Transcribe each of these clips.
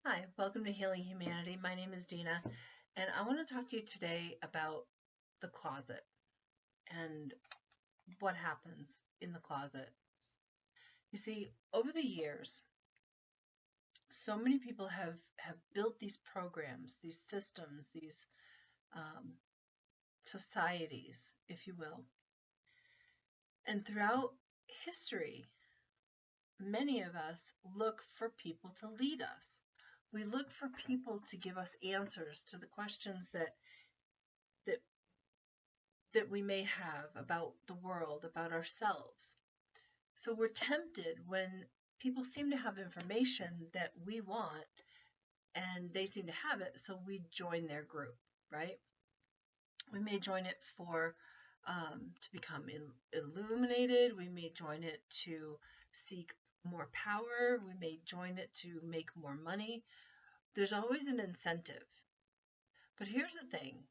Hi, welcome to Healing Humanity. My name is Dina, and I want to talk to you today about the closet and what happens in the closet. You see, over the years, so many people have built these programs, these systems, these um, societies, if you will. And throughout history, many of us look for people to lead us. We look for people to give us answers to the questions that that we may have about the world, about ourselves. So we're tempted when people seem to have information that we want and they seem to have it, so we join their group, right? We may join it for to become illuminated. We may join it to seek more power. We may join it to make more money. There's always an incentive. But here's the thing,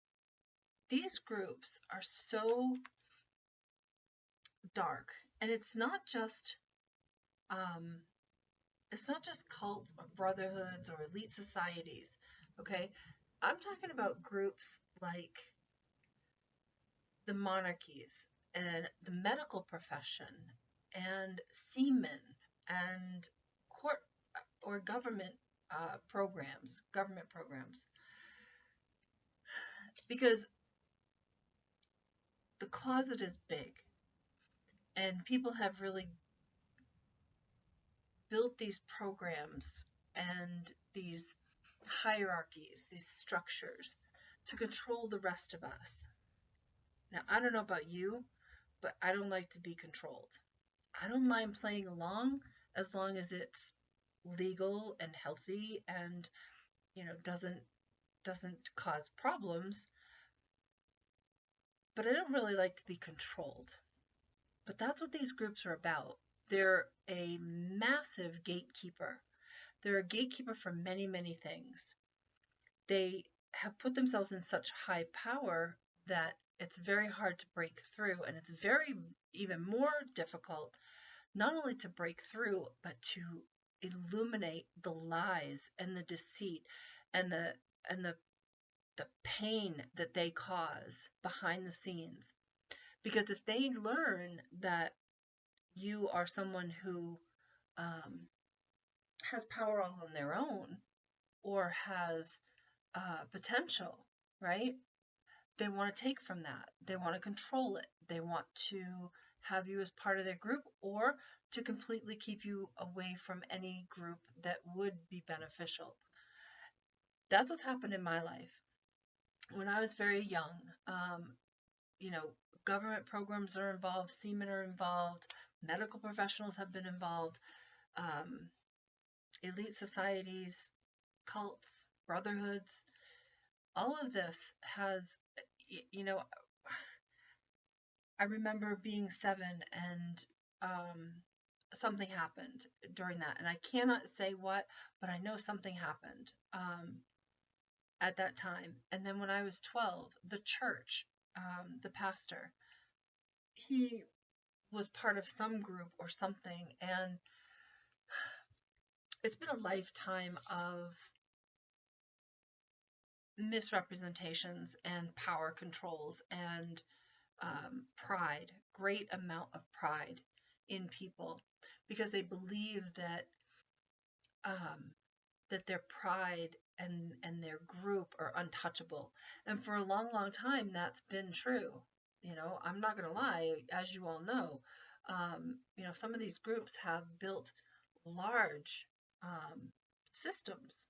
these groups are so dark, and um, it's not just cults or brotherhoods or elite societies, okay? I'm talking about groups like the monarchies and the medical profession and seamen and court or government programs, because the closet is big and people have really built these programs and these hierarchies, these structures to control the rest of us. Now, I don't know about you, but I don't like to be controlled. I don't mind playing along as long as it's legal and healthy and, doesn't cause problems, but I don't really like to be controlled. But that's what these groups are about. They're a massive gatekeeper. They're a gatekeeper for many, many things. They have put themselves in such high power that it's very hard to break through, and it's very even more difficult not only to break through but to illuminate the lies and the deceit and the pain that they cause behind the scenes. Because if they learn that you are someone who um, has power all on their own or has potential, right? They want to take from that. They want to control it. They want to have you as part of their group or to completely keep you away from any group that would be beneficial. That's what's happened in my life. When I was very young, um, you know, government programs are involved, seamen are involved, medical professionals have been involved, um, elite societies, cults, brotherhoods. All of this has, you know, I remember being 7 and something happened during that. And I cannot say what, but I know something happened at that time. And then when I was 12, the church, the pastor, he was part of some group or something. And it's been a lifetime of misrepresentations and power controls and pride, great amount of pride in people because they believe um, that their pride and their group are untouchable. And for a long, long time, that's been true. I'm not going to lie, as you all know, some of these groups have built large systems.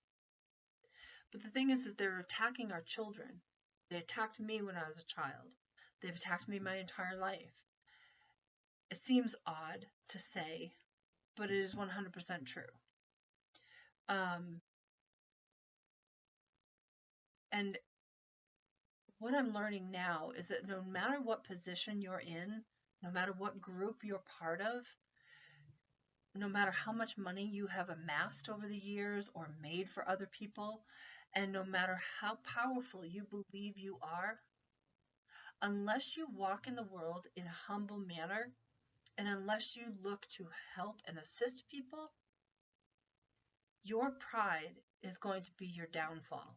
But the thing is that they're attacking our children. They attacked me when I was a child. They've attacked me my entire life. It seems odd to say, but it is 100% true. Um, and what I'm learning now is that no matter what position you're in, no matter what group you're part of, no matter how much money you have amassed over the years or made for other people, and no matter how powerful you believe you are, unless you walk in the world in a humble manner, and unless you look to help and assist people, your pride is going to be your downfall.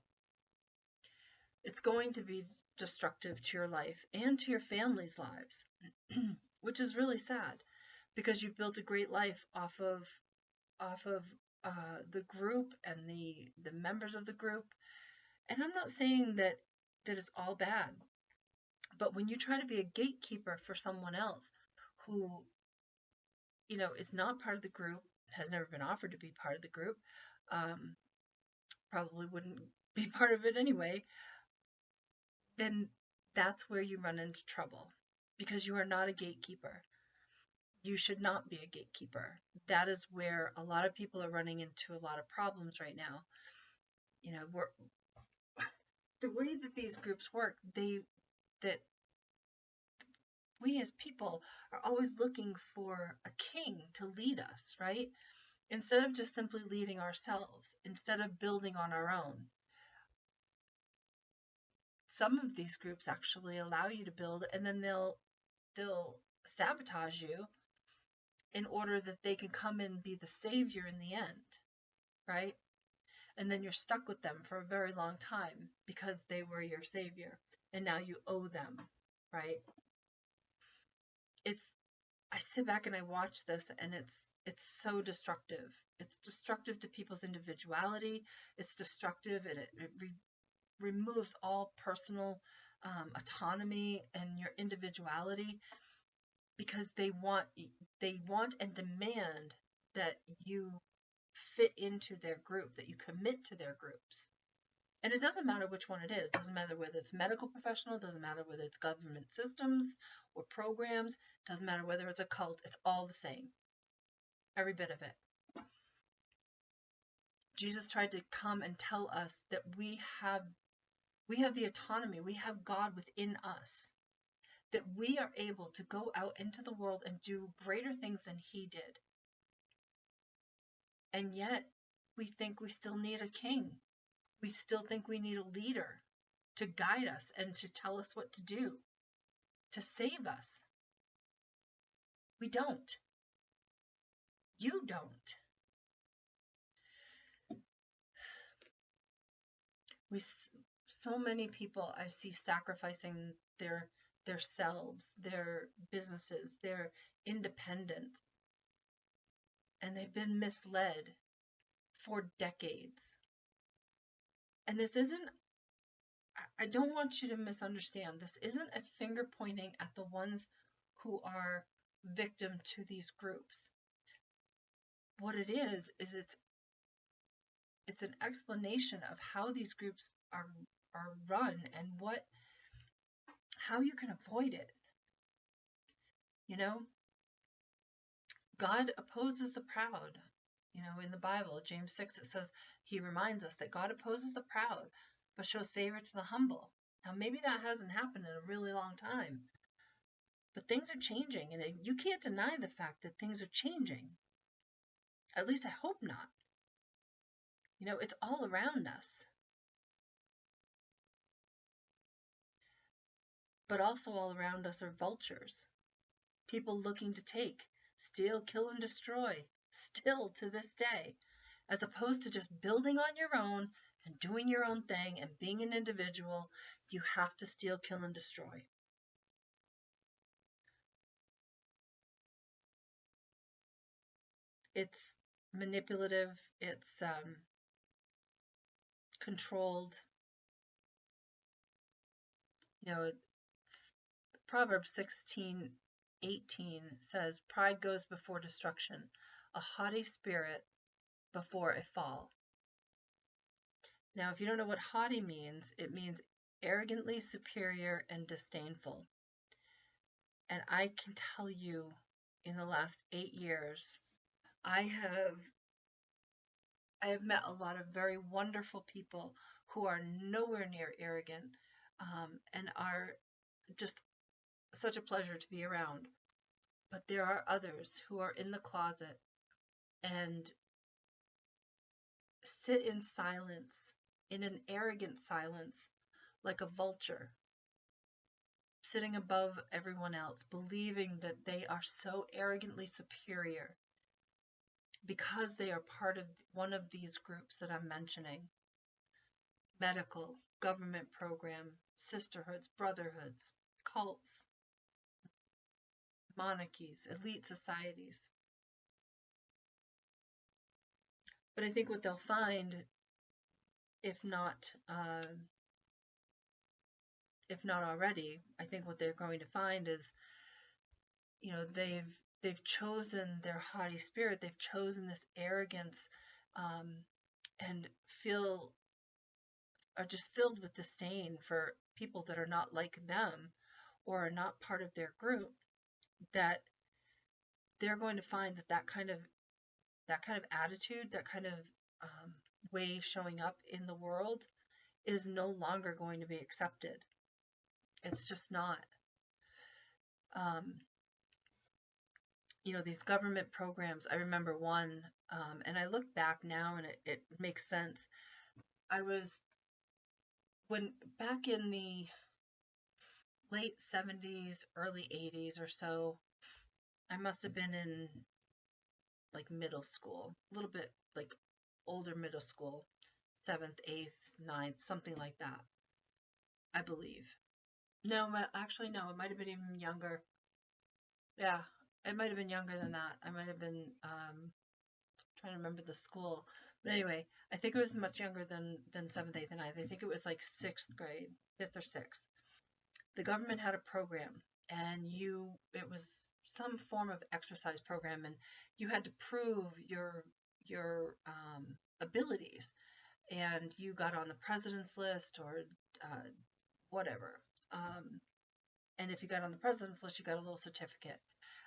It's going to be destructive to your life and to your family's lives, which is really sad because you've built a great life off of the group and the members of the group. And I'm not saying that it's all bad, but when you try to be a gatekeeper for someone else who, is not part of the group, has never been offered to be part of the group, probably wouldn't be part of it anyway, then that's where you run into trouble, because you are not a gatekeeper. You should not be a gatekeeper. That is where a lot of people are running into a lot of problems right now. The way that these groups work, that we as people are always looking for a king to lead us, right? Instead of just simply leading ourselves, instead of building on our own. Some of these groups actually allow you to build, and then they'll sabotage you in order that they can come and be the savior in the end, right? And then you're stuck with them for a very long time because they were your savior, and now you owe them, right? I sit back and I watch this, and it's so destructive. It's destructive to people's individuality. It's destructive, and it removes all personal autonomy and your individuality, because they want and demand that you fit into their group, that you commit to their groups. And it doesn't matter which one it is. It doesn't matter whether it's medical professional, it doesn't matter whether it's government systems or programs, it doesn't matter whether it's a cult, it's all the same. Every bit of it. Jesus tried to come and tell us that we have the autonomy, we have God within us, that we are able to go out into the world and do greater things than he did. And yet, we think we still need a king. We still think we need a leader to guide us and to tell us what to do, to save us. We don't. You don't. So many people I see sacrificing their selves, their businesses, their independence, and they've been misled for decades. And this isn't, I don't want you to misunderstand, this isn't a finger pointing at the ones who are victim to these groups. What it is it's an explanation of how these groups are run and how you can avoid it. God opposes the proud. In the Bible, James 6, it says, he reminds us that God opposes the proud, but shows favor to the humble. Now, maybe that hasn't happened in a really long time, but things are changing, and you can't deny the fact that things are changing. At least I hope not. It's all around us. But also all around us are vultures. People looking to take, steal, kill, and destroy, still to this day, as opposed to just building on your own and doing your own thing and being an individual. You have to steal, kill, and destroy. It's manipulative, it's controlled. Proverbs 16:18 says, pride goes before destruction, a haughty spirit before a fall. Now, if you don't know what haughty means, it means arrogantly superior and disdainful. And I can tell you, in the last 8 years, I have met a lot of very wonderful people who are nowhere near arrogant, and are just such a pleasure to be around. But there are others who are in the closet and sit in silence, in an arrogant silence, like a vulture, sitting above everyone else, believing that they are so arrogantly superior. because they are part of one of these groups that I'm mentioning: medical, government program, sisterhoods, brotherhoods, cults, monarchies, elite societies. But I think what they'll find, if not already, I think what they're going to find is, they've chosen their haughty spirit, they've chosen this arrogance, and are just filled with disdain for people that are not like them or are not part of their group, that they're going to find that kind of attitude, that kind of way showing up in the world is no longer going to be accepted. It's just not. These government programs, I remember one, and I look back now and it makes sense. Back in the late 70s, early 80s or so, I must have been in like middle school, a little bit like older middle school, 7th, 8th, 9th, something like that, I believe. No, actually, no, it might have been even younger. Yeah, it might have been younger than that. I might have been trying to remember the school. But anyway, I think it was much younger than 7th, 8th, and 9th. I think it was like 6th grade, 5th or 6th. The government had a program, and it was some form of exercise program, and you had to prove your abilities, and you got on the president's list or whatever. And if you got on the president's list, you got a little certificate.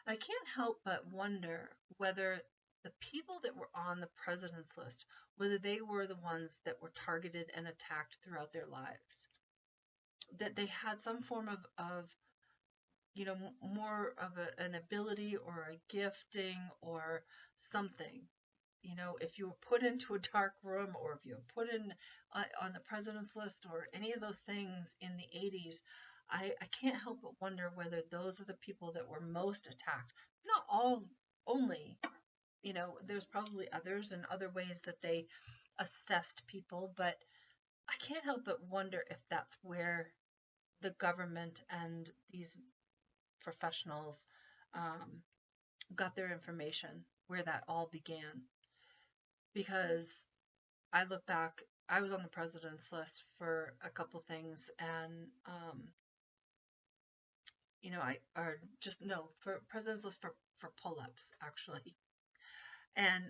I can't help but wonder whether the people that were on the president's list, whether they were the ones that were targeted and attacked throughout their lives. That they had some form of more of an ability or a gifting or something. If you were put into a dark room, or if you were put in on the president's list, or any of those things in the 80s, I can't help but wonder whether those are the people that were most attacked. Not all only, there's probably others and other ways that they assessed people, but I can't help but wonder if that's where the government and these professionals got their information, where that all began. Because I look back, I was on the president's list for a couple things, and for president's list for pull-ups, actually. And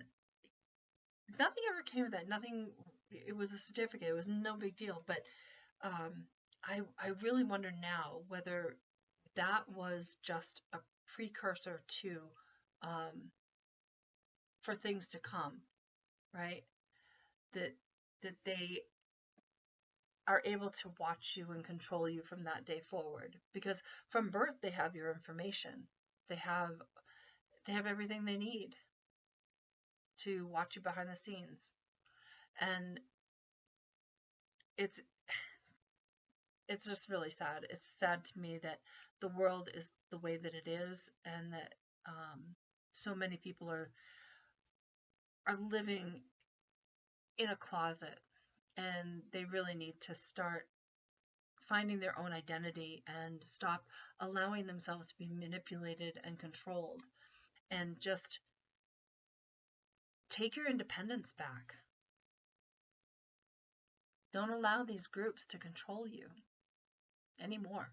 nothing ever came of that. Nothing. It was a certificate. It was no big deal. But I really wonder now whether that was just a precursor to for things to come, right? That they are able to watch you and control you from that day forward, because from birth they have your information. They have everything they need to watch you behind the scenes. And it's just really sad. It's sad to me that the world is the way that it is, and that so many people are living in a closet, and they really need to start finding their own identity and stop allowing themselves to be manipulated and controlled, and just take your independence back. Don't allow these groups to control you anymore.